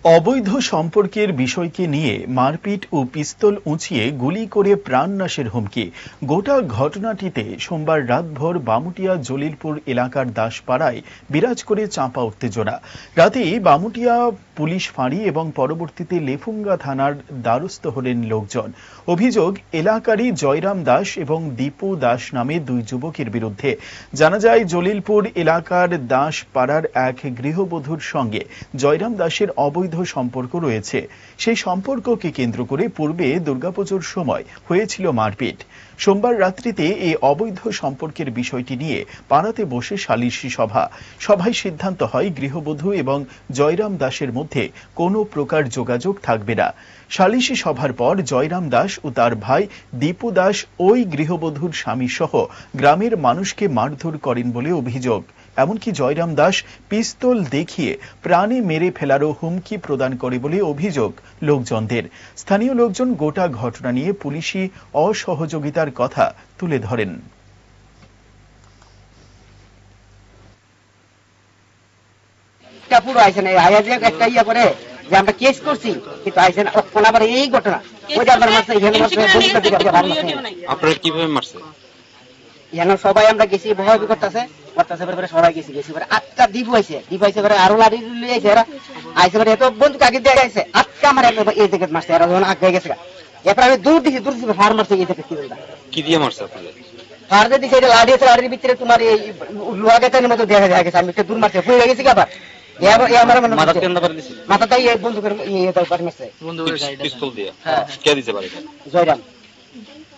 অবৈধ সম্পর্কের বিষয়কে নিয়ে মারপিট ও পিস্তল উঁচিয়ে গুলি করে প্রাণনাশের হুমকি। গোটা ঘটনাটিতে সোমবার রাতভর বামুটিয়া জলিলপুর এলাকার দাসপাড়ায় বিরাজ করে চাপা উত্তেজনা। রাতেই বামুটিয়া পুলিশ ফাঁড়ি এবং পরবর্তীতে লেফুঙ্গা থানার দ্বারস্থ হলেন লোকজন। অভিযোগ, এলাকারই জয়রাম দাস এবং দীপু দাস নামে দুই যুবকের বিরুদ্ধে। জানা যায়, জলিলপুর এলাকার দাসপাড়ার এক গৃহবধূর সঙ্গে জয়রাম দাসের অবৈধ সম্পর্ক রয়েছে। সেই সম্পর্ককে কেন্দ্র করে পূর্বে দুর্গাপুজোর সময় হয়েছিল মারপিট। সোমবার রাত্রিতে এই অবৈধ সম্পর্কের বিষয়টি নিয়ে পাড়াতে বসে সালিশি সভায় সিদ্ধান্ত হয় গৃহবধূ এবং জয়রাম দাসের মধ্যে কোনো প্রকার যোগাযোগ থাকবে না। সালিশি সভার পর জয়রাম দাস ও তার ভাই দীপু দাস ওই গৃহবধূর স্বামী সহ গ্রামের মানুষকে মারধর করেন বলে অভিযোগ। এমনকি জয়রাম দাস পিস্তল দেখিয়ে প্রাণে মেরে ফেলারও হুমকি প্রদান করে বলে অভিযোগ লোকজনদের। স্থানীয় লোকজন গোটা ঘটনা নিয়ে পুলিশি অসহযোগিতার কথা তুলে ধরেন। আমরা কেস করছি, কিন্তু আইসেন আবার এই ঘটনা আপনারা কিভাবে মারছে? সবাই আমরা গেছি, ভয় করতেছে সবাই গেছি আটটা দ্বীপ হয়েছে আরো লাড়ি লিয়েছে এরা আইসে এত বন্ধু আগে দিয়ে গেছে আটকা আমার এই থেকে মারছে এরা যখন আগে গেছে। এরপর আমি দূর দিছি ফার মারছে এই থেকে কি দিয়ে মারছে আপনাদের? ফার দিয়ে দিছে, লাড়ি আছে, লাড়ির ভিতরে তোমার এই লোহা গেতার মতো দেখা যায় গেছে। আমি একটু দূর মারছে ফুলে গেছি আবার মাথাটাই বন্ধুকের মারছে পিস্তল দিয়ে। কে দিতে পারে? জয়রাম।